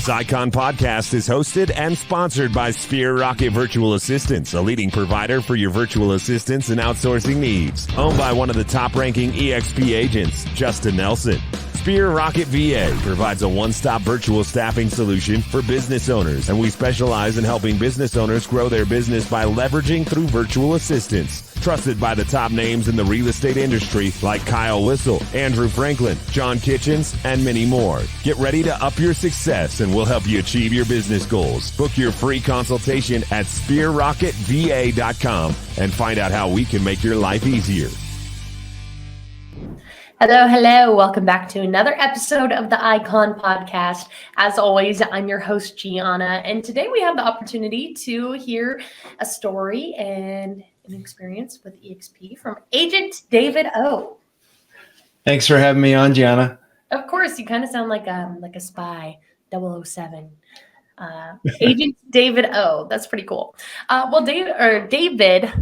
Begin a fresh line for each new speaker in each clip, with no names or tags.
This Icon podcast is hosted and sponsored by Sphere Rocket Virtual Assistants, a leading provider for your virtual assistants and outsourcing needs. Owned by one of the top-ranking EXP agents, Justin Nelson. Sphere Rocket VA provides a one-stop virtual staffing solution for business owners, and we specialize in helping business owners grow their business by leveraging through virtual assistants. Trusted by the top names in the real estate industry like Kyle Whistle, Andrew Franklin, John Kitchens, and many more. Get ready to up your success and we'll help you achieve your business goals. Book your free consultation at sphererocketva.com and find out how we can make your life easier.
Hello. Welcome back to another episode of the Icon Podcast. As always, I'm your host, Gianna, and today we have the opportunity to hear a story and an experience with EXP from Agent David O.
Thanks for having me on, Gianna.
Of course, you kind of sound like a spy, 007. Agent David O. That's pretty cool. David,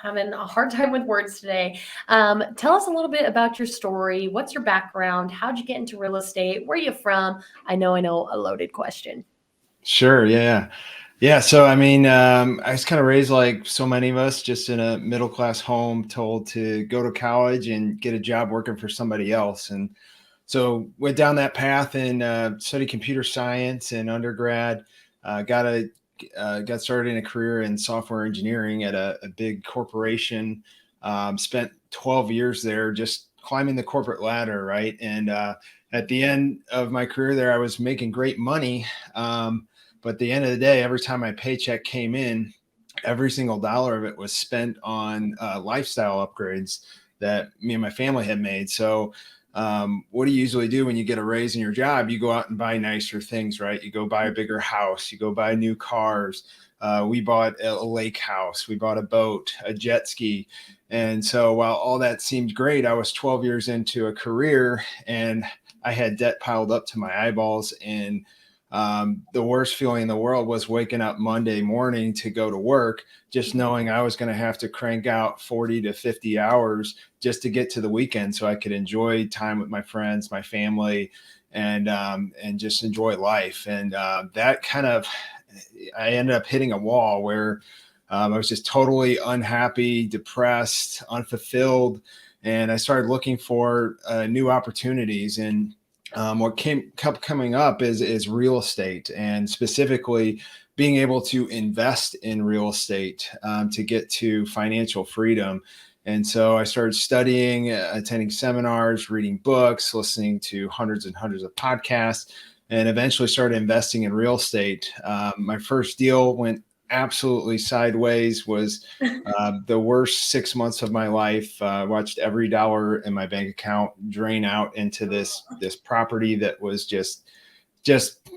having a hard time with words today. Tell us a little bit about your story. What's your background? How'd you get into real estate? Where are you from? I know, a loaded question.
Sure. Yeah. So, I was kind of raised like so many of us, just in a middle-class home, told to go to college and get a job working for somebody else. And so went down that path and studied computer science in undergrad, got started in a career in software engineering at a big corporation, spent 12 years there just climbing the corporate ladder, right? And at the end of my career there, I was making great money. But at the end of the day, every time my paycheck came in, every single dollar of it was spent on lifestyle upgrades that me and my family had made. So what do you usually do when you get a raise in your job? You go out and buy nicer things, right? You go buy a bigger house, you go buy new cars. We bought a lake house, we bought a boat, a jet ski. And so while all that seemed great, I was 12 years into a career and I had debt piled up to my eyeballs. And the worst feeling in the world was waking up Monday morning to go to work, just knowing I was going to have to crank out 40 to 50 hours just to get to the weekend so I could enjoy time with my friends, my family, and just enjoy life. And that kind of, I ended up hitting a wall where I was just totally unhappy, depressed, unfulfilled. And I started looking for new opportunities. And what kept coming up is real estate, and specifically being able to invest in real estate to get to financial freedom. And so I started studying, attending seminars, reading books, listening to hundreds and hundreds of podcasts, and eventually started investing in real estate. My first deal went absolutely sideways, was the worst 6 months of my life. Watched every dollar in my bank account drain out into this property that was just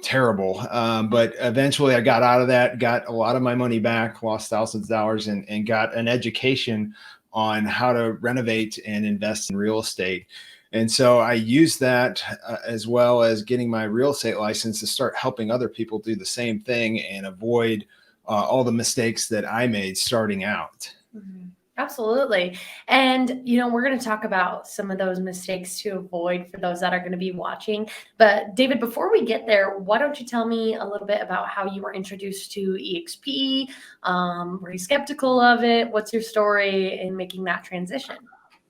terrible. But eventually I got out of that, got a lot of my money back, lost thousands of dollars, and got an education on how to renovate and invest in real estate. And so I used that as well as getting my real estate license to start helping other people do the same thing and avoid all the mistakes that I made starting out.
Mm-hmm. Absolutely. And, we're going to talk about some of those mistakes to avoid for those that are going to be watching. But David, before we get there, why don't you tell me a little bit about how you were introduced to EXP? Were you skeptical of it? What's your story in making that transition?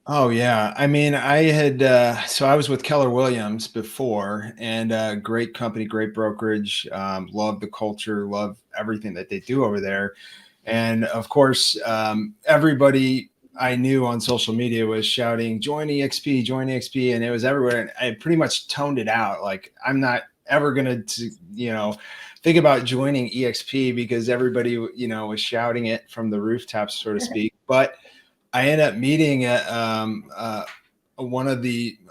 Oh, yeah. I had, so I was with Keller Williams before, and great company, great brokerage, love the culture, love everything that they do over there. And of course, everybody I knew on social media was shouting, join EXP. And it was everywhere. And I pretty much toned it out. Like, I'm not ever going to, think about joining EXP because everybody, was shouting it from the rooftops, so to speak. But I ended up meeting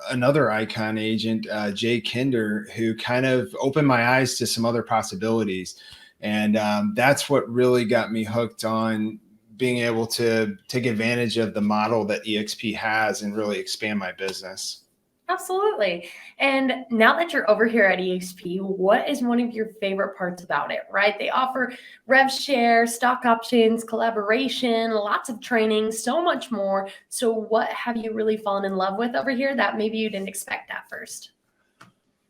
another Icon agent, Jay Kinder, who kind of opened my eyes to some other possibilities. And that's what really got me hooked on being able to take advantage of the model that EXP has and really expand my business.
Absolutely. And now that you're over here at EXP, what is one of your favorite parts about it, right? They offer rev share, stock options, collaboration, lots of training, so much more. So what have you really fallen in love with over here that maybe you didn't expect at first?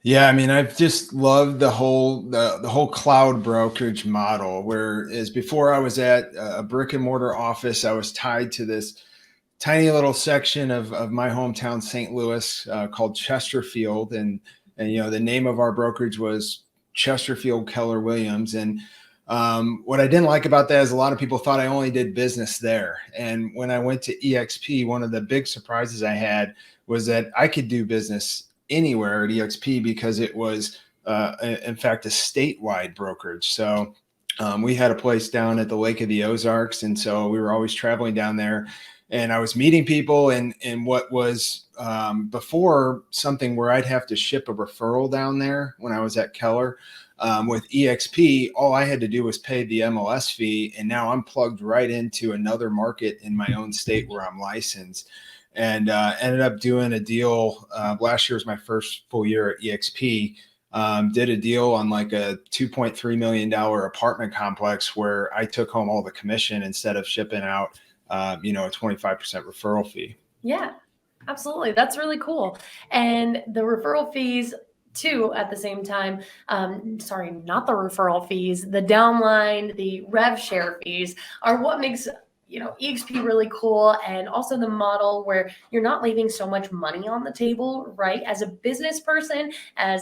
Yeah, I mean, I've just loved the whole cloud brokerage model. Whereas before I was at a brick and mortar office, I was tied to this tiny little section of my hometown, St. Louis, called Chesterfield, and the name of our brokerage was Chesterfield Keller Williams. And what I didn't like about that is a lot of people thought I only did business there. And when I went to EXP, one of the big surprises I had was that I could do business anywhere at EXP because it was, in fact, a statewide brokerage. So we had a place down at the Lake of the Ozarks, and so we were always traveling down there. And I was meeting people, and what was before something where I'd have to ship a referral down there when I was at Keller. With EXP, all I had to do was pay the MLS fee, and now I'm plugged right into another market in my own state where I'm licensed. And ended up doing a deal. Last year was my first full year at EXP. Did a deal on like a $2.3 million apartment complex where I took home all the commission instead of shipping out, a 25% referral fee.
Yeah, absolutely. That's really cool. And the referral fees too, at the same time, sorry, not the referral fees, the downline, the rev share fees are what makes EXP really cool, and also the model where you're not leaving so much money on the table, right? As a business person, as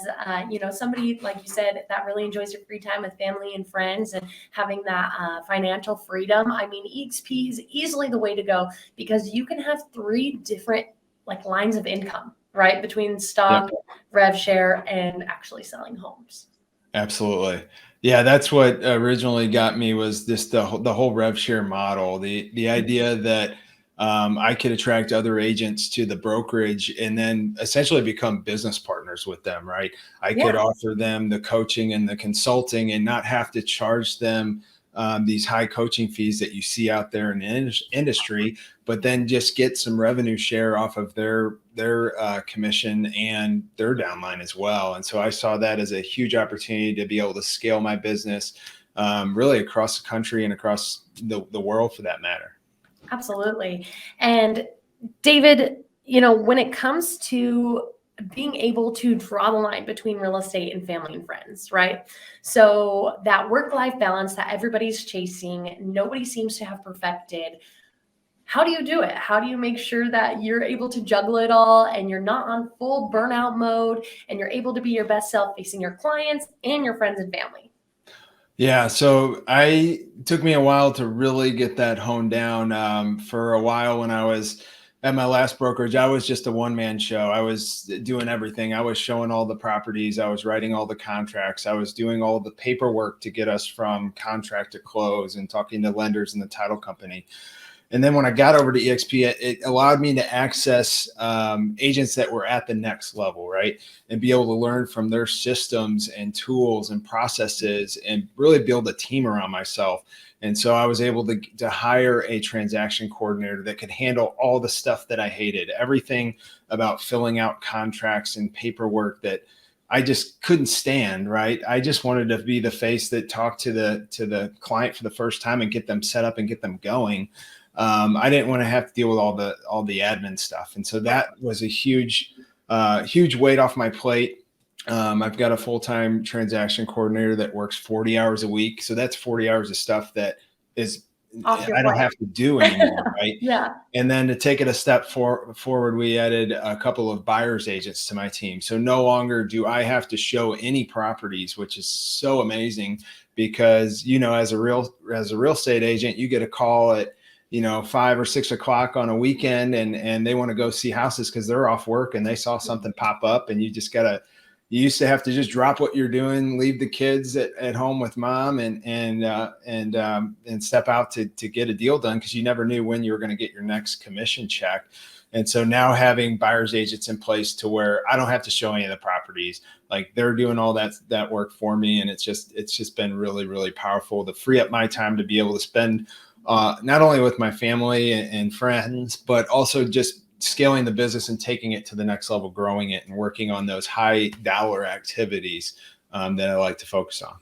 somebody like you said that really enjoys your free time with family and friends, and having that financial freedom. I mean, EXP is easily the way to go because you can have 3 different lines of income, right? Between stock, rev share, and actually selling homes.
Absolutely. Yeah, that's what originally got me was this the whole rev share model, the idea that I could attract other agents to the brokerage and then essentially become business partners with them, right? I could offer them the coaching and the consulting and not have to charge them these high coaching fees that you see out there in the industry, but then just get some revenue share off of their commission and their downline as well. And so I saw that as a huge opportunity to be able to scale my business really across the country and across the world for that matter.
Absolutely. And David, when it comes to being able to draw the line between real estate and family and friends, right? So that work-life balance that everybody's chasing, nobody seems to have perfected. How do you do it? How do you make sure that you're able to juggle it all and you're not on full burnout mode and you're able to be your best self facing your clients and your friends and family?
Yeah, so took me a while to really get that honed down. For a while when I was at my last brokerage, I was just a one-man show. I was doing everything. I was showing all the properties. I was writing all the contracts. I was doing all the paperwork to get us from contract to close and talking to lenders and the title company. And then when I got over to EXP, it allowed me to access agents that were at the next level, right? And be able to learn from their systems and tools and processes and really build a team around myself. And so I was able to hire a transaction coordinator that could handle all the stuff that I hated, everything about filling out contracts and paperwork that I just couldn't stand, right? I just wanted to be the face that talked to the client for the first time and get them set up and get them going. I didn't want to have to deal with all the admin stuff. And so that was a huge weight off my plate. I've got a full-time transaction coordinator that works 40 hours a week. So that's 40 hours of stuff that is, I don't have to do anymore. Right.
Yeah.
And then to take it a step forward, we added a couple of buyer's agents to my team. So no longer do I have to show any properties, which is so amazing because, as a real estate agent, you get a call at 5 or 6 o'clock on a weekend and they want to go see houses because they're off work and they saw something pop up, and you used to have to just drop what you're doing, leave the kids at home with mom and step out to get a deal done because you never knew when you were going to get your next commission check. And so now having buyer's agents in place to where I don't have to show any of the properties, like they're doing all that work for me. And it's just been really, really powerful to free up my time to be able to spend not only with my family and friends, but also just scaling the business and taking it to the next level, growing it and working on those high dollar activities that I like to focus on.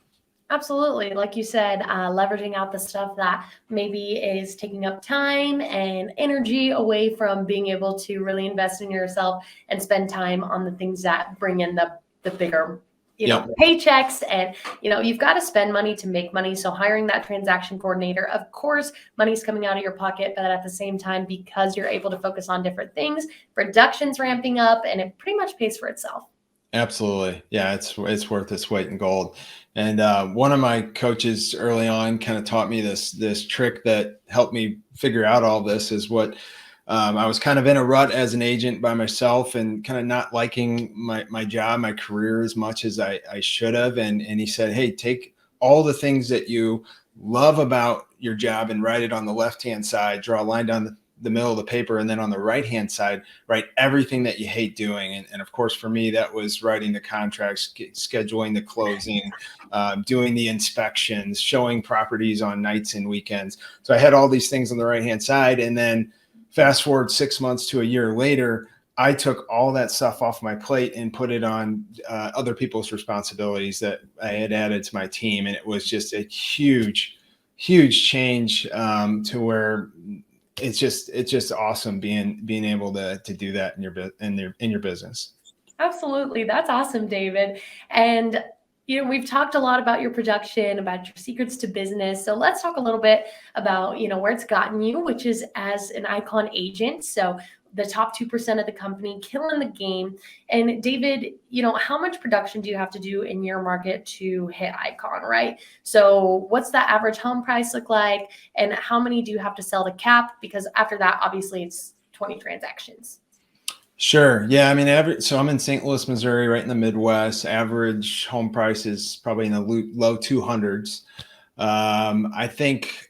Absolutely. Like you said, leveraging out the stuff that maybe is taking up time and energy away from being able to really invest in yourself and spend time on the things that bring in the the bigger,
Yep.
paychecks, and, you've got to spend money to make money. So hiring that transaction coordinator, of course, money's coming out of your pocket, but at the same time, because you're able to focus on different things, production's ramping up, and it pretty much pays for itself.
Absolutely. Yeah, it's worth its weight in gold. And one of my coaches early on kind of taught me this trick that helped me figure out all this is what I was kind of in a rut as an agent by myself and kind of not liking my job, my career as much as I should have. And he said, hey, take all the things that you love about your job and write it on the left-hand side, draw a line down the middle of the paper, and then on the right-hand side, write everything that you hate doing. And of course, for me, that was writing the contracts, scheduling the closing, doing the inspections, showing properties on nights and weekends. So I had all these things on the right-hand side. And then fast forward 6 months to a year later, I took all that stuff off my plate and put it on other people's responsibilities that I had added to my team. And it was just a huge change to where it's just awesome being able to do that in your business.
Absolutely. That's awesome, David. And we've talked a lot about your production, about your secrets to business. So let's talk a little bit about, where it's gotten you, which is as an Icon agent. So the top 2% of the company, killing the game. And David, how much production do you have to do in your market to hit Icon, right? So what's that average home price look like? And how many do you have to sell to cap? Because after that, obviously it's 20 transactions.
Sure. Yeah. I mean, so I'm in St. Louis, Missouri, right in the Midwest. Average home price is probably in the low 200s. I think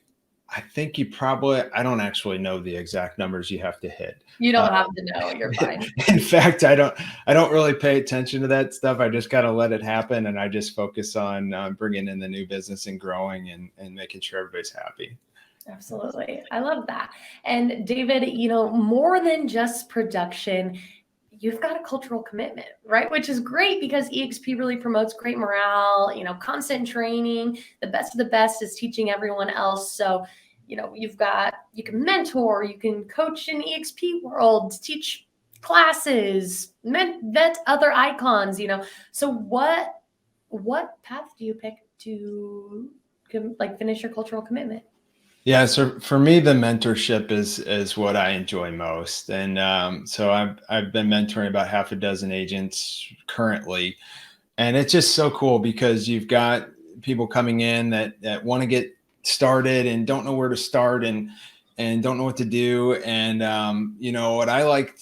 I don't actually know the exact numbers you have to hit.
You don't have to know. You're fine.
In fact, I don't really pay attention to that stuff. I just got to let it happen. And I just focus on bringing in the new business and growing and making sure everybody's happy.
Absolutely. I love that. And David, more than just production, you've got a cultural commitment, right? Which is great because EXP really promotes great morale, constant training. The best of the best is teaching everyone else. So, you can mentor, you can coach in EXP world, teach classes, vet other icons, So what path do you pick to finish your cultural commitment?
Yeah, so for me, the mentorship is what I enjoy most, and so I've been mentoring about half a dozen agents currently, and it's just so cool because you've got people coming in that want to get started and don't know where to start and don't know what to do, and what I like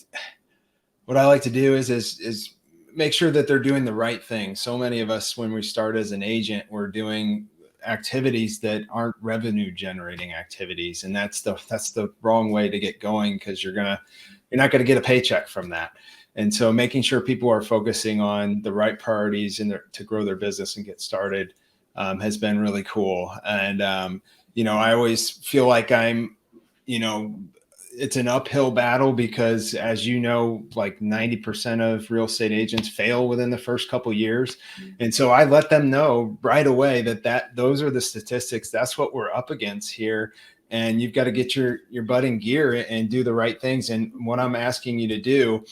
to do is make sure that they're doing the right thing. So many of us, when we start as an agent, we're doing activities that aren't revenue generating activities, and that's the wrong way to get going because you're not gonna get a paycheck from that. And so making sure people are focusing on the right priorities to grow their business and get started has been really cool. And I always feel like I'm it's an uphill battle because, as like 90% of real estate agents fail within the first couple of years. And so I let them know right away that those are the statistics. That's what we're up against here. And you've got to get your butt in gear and do the right things. And what I'm asking you to do,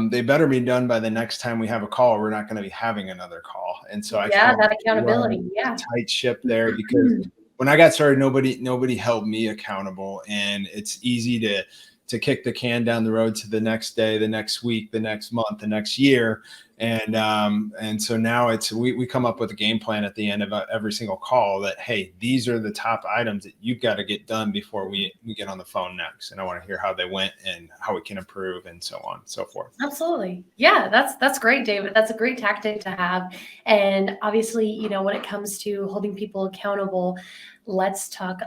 they better be done by the next time we have a call. We're not going to be having another call. And so
that accountability. Yeah.
Tight ship there because when I got started, nobody held me accountable, and it's easy to kick the can down the road to the next day, the next week, the next month, the next year. And so now we come up with a game plan at the end of every single call that, hey, these are the top items that you've got to get done before we get on the phone next. And I want to hear how they went and how we can improve and so on and so forth.
Absolutely. Yeah, that's great, David. That's a great tactic to have. And obviously, when it comes to holding people accountable, let's talk.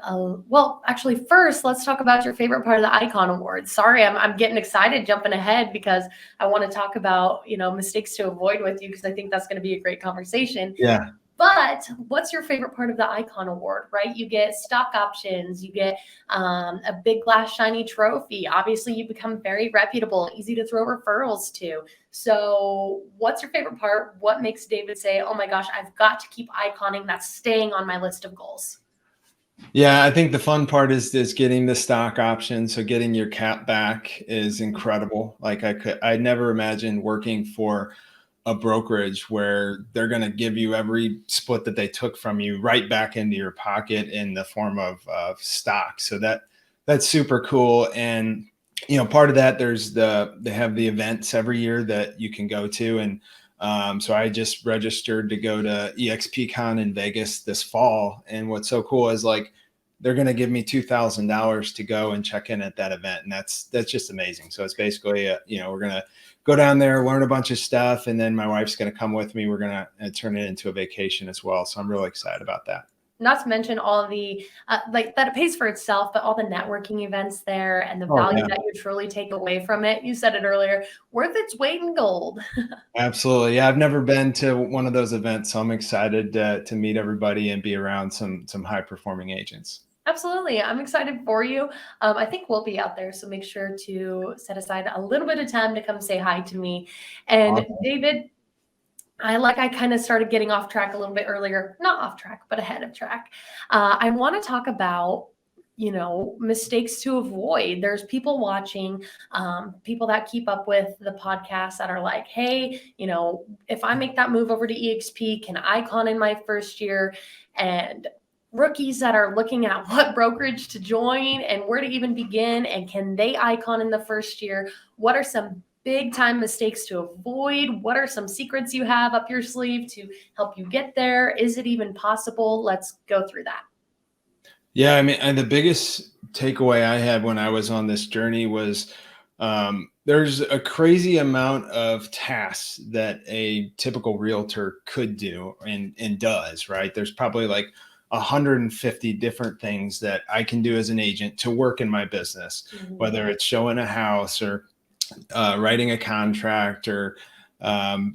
First, let's talk about your favorite part of the Icon Awards. Sorry, I'm getting excited jumping ahead because I want to talk about, mistakes to avoid with you because I think that's going to be a great conversation.
Yeah.
But what's your favorite part of the Icon Award, right? You get stock options, you get a big glass shiny trophy. Obviously, you become very reputable, easy to throw referrals to. So what's your favorite part? What makes David say, oh my gosh, I've got to keep iconing. That's staying on my list of goals.
Yeah, I think the fun part is getting the stock option. So getting your cap back is incredible. Like I never imagined working for a brokerage where they're going to give you every split that they took from you right back into your pocket in the form of stock. So that's super cool. And, part of that, they have the events every year that you can go to. And so I just registered to go to EXP Con in Vegas this fall. And what's so cool is like, they're going to give me $2,000 to go and check in at that event. And that's just amazing. So it's basically, we're going to go down there, learn a bunch of stuff. And then my wife's going to come with me. We're going to turn it into a vacation as well. So I'm really excited about that.
Not to mention all of the, like that it pays for itself, but all the networking events there and the value that you truly take away from it. You said it earlier, worth its weight in gold.
Absolutely. Yeah. I've never been to one of those events. So I'm excited to meet everybody and be around some high performing agents.
Absolutely. I'm excited for you. I think we'll be out there. So make sure to set aside a little bit of time to come say hi to me. And
Awesome.
David, I kind of started getting off track a little bit earlier, not off track, but ahead of track. I want to talk about, mistakes to avoid. There's people watching, people that keep up with the podcast that are like, hey, if I make that move over to EXP, can icon in my first year? And rookies that are looking at what brokerage to join and where to even begin, and can they icon in the first year? What are some big time mistakes to avoid? What are some secrets you have up your sleeve to help you get there? Is it even possible? Let's go through that.
Yeah, I mean, and the biggest takeaway I had when I was on this journey was there's a crazy amount of tasks that a typical realtor could do and does, right? There's probably like 150 different things that I can do as an agent to work in my business, whether it's showing a house or writing a contract or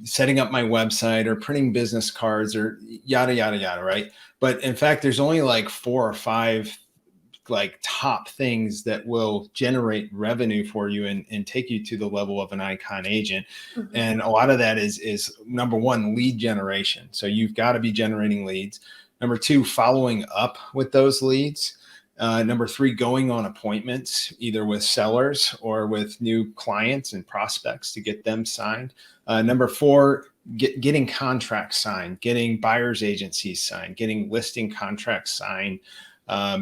setting up my website or printing business cards or yada, yada, yada, right? But in fact, there's only like 4 or 5 like top things that will generate revenue for you and take you to the level of an icon agent. And a lot of that is number one, lead generation. So you've got to be generating leads. Number 2, following up with those leads. Number 3, going on appointments, either with sellers or with new clients and prospects to get them signed. Number 4, getting contracts signed, getting buyer's agencies signed, getting listing contracts signed,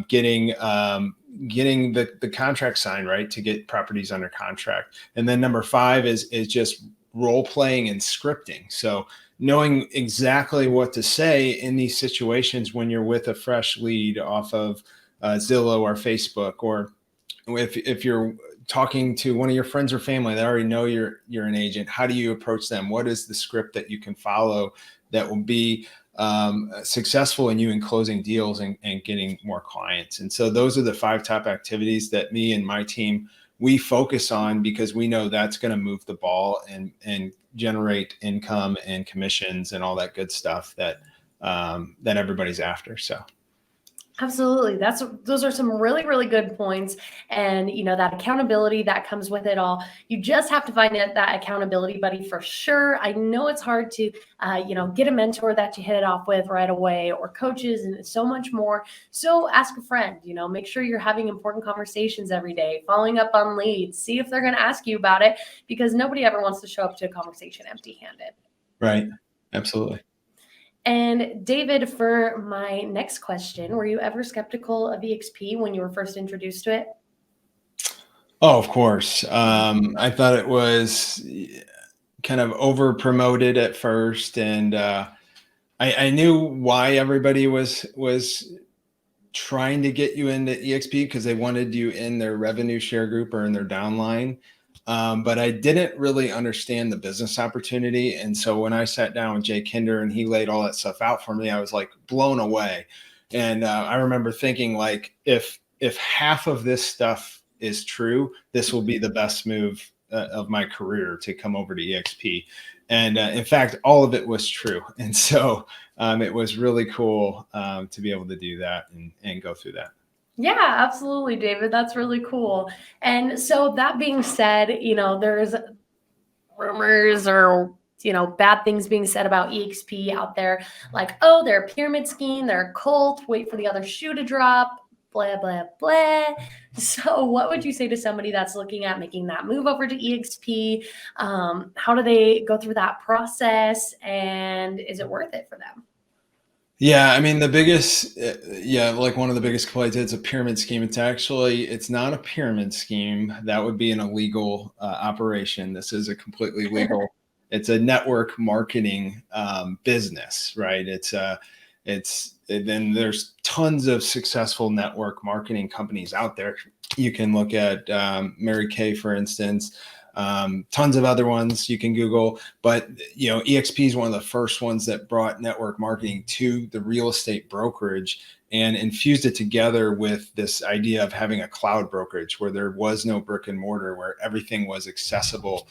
getting the contract signed, right, to get properties under contract. And then number 5 is just role playing and scripting. So knowing exactly what to say in these situations when you're with a fresh lead off of Zillow or Facebook, or if you're talking to one of your friends or family that already know you're an agent, how do you approach them? What is the script that you can follow that will be successful in you in closing deals and getting more clients? And so those are the 5 top activities that me and my team, we focus on, because we know that's going to move the ball and generate income and commissions and all that good stuff that everybody's after. So.
Absolutely. Those are some really, really good points. And, that accountability that comes with it all. You just have to find that accountability buddy for sure. I know it's hard to, get a mentor that you hit it off with right away, or coaches and so much more. So ask a friend, make sure you're having important conversations every day, following up on leads, see if they're going to ask you about it, because nobody ever wants to show up to a conversation empty-handed.
Right. Absolutely.
And David, for my next question, were you ever skeptical of EXP when you were first introduced to it?
Oh, of course. I thought it was kind of over promoted at first. And I knew why everybody was trying to get you into EXP, because they wanted you in their revenue share group or in their downline. But I didn't really understand the business opportunity. And so when I sat down with Jay Kinder and he laid all that stuff out for me, I was like blown away. And I remember thinking, like, if half of this stuff is true, this will be the best move of my career to come over to EXP. And in fact, all of it was true. And so it was really cool to be able to do that and go through that.
Yeah, absolutely, David. That's really cool. And so that being said, there's rumors or, bad things being said about EXP out there, like, oh, they're a pyramid scheme, they're a cult, wait for the other shoe to drop. blah, blah, blah. So what would you say to somebody that's looking at making that move over to EXP? How do they go through that process, and is it worth it for them?
Yeah, I mean, the biggest, like one of the biggest complaints, it's a pyramid scheme. It's not a pyramid scheme. That would be an illegal operation. This is a completely legal, it's a network marketing business, right? Then there's tons of successful network marketing companies out there. You can look at Mary Kay, for instance, tons of other ones you can Google, but EXP is one of the first ones that brought network marketing to the real estate brokerage and infused it together with this idea of having a cloud brokerage where there was no brick and mortar, where everything was accessible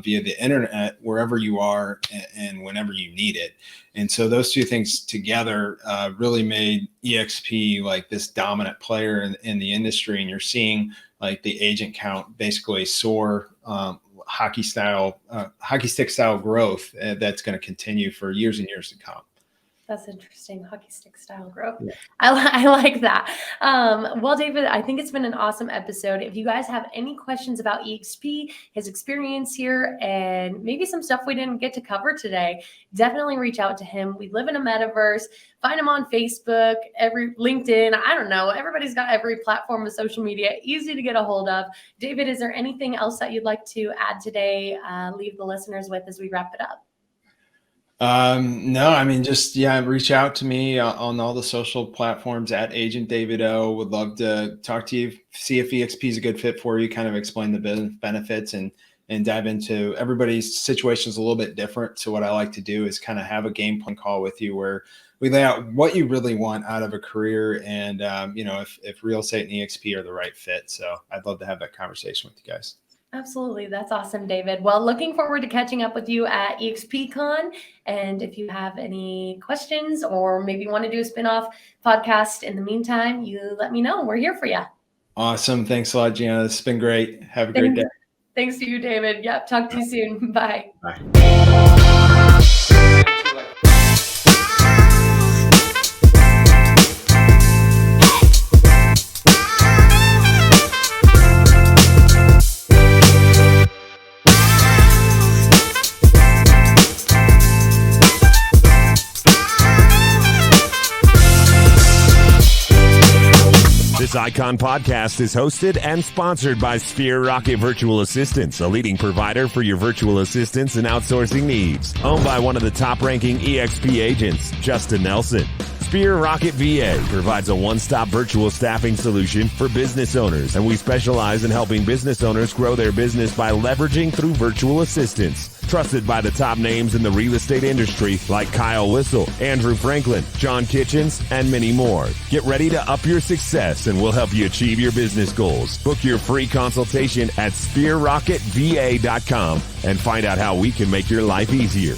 via the internet, wherever you are and whenever you need it. And so those two things together really made EXP like this dominant player in the industry. And you're seeing like the agent count basically soar, hockey stick style growth that's going to continue for years and years to come.
That's interesting. Hockey stick style growth.
Yeah.
I like that. Well, David, I think it's been an awesome episode. If you guys have any questions about EXP, his experience here, and maybe some stuff we didn't get to cover today, definitely reach out to him. We live in a metaverse. Find him on Facebook, LinkedIn. I don't know. Everybody's got every platform of social media, easy to get a hold of. David, is there anything else that you'd like to add today? Leave the listeners with as we wrap it up.
No, I mean, just, reach out to me on all the social platforms at Agent David O. Would love to talk to you, see if EXP is a good fit for you, kind of explain the benefits and dive into everybody's situation is a little bit different. So what I like to do is kind of have a game plan call with you where we lay out what you really want out of a career and, if real estate and EXP are the right fit. So I'd love to have that conversation with you guys.
Absolutely. That's awesome, David. Well, looking forward to catching up with you at EXPCon. And if you have any questions or maybe want to do a spinoff podcast in the meantime, you let me know. We're here for you.
Awesome. Thanks a lot, Gianna. This has been great. Have a great day.
Thanks to you, David. Yep. Talk to you soon. Bye.
Bye.
This Icon podcast is hosted and sponsored by Sphere Rocket Virtual Assistants, a leading provider for your virtual assistants and outsourcing needs. Owned by one of the top-ranking EXP agents, Justin Nelson. Sphere Rocket VA provides a one-stop virtual staffing solution for business owners, and we specialize in helping business owners grow their business by leveraging through virtual assistants. Trusted by the top names in the real estate industry like Kyle Whistle, Andrew Franklin, John Kitchens, and many more. Get ready to up your success and we'll help you achieve your business goals. Book your free consultation at sphererocketva.com and find out how we can make your life easier.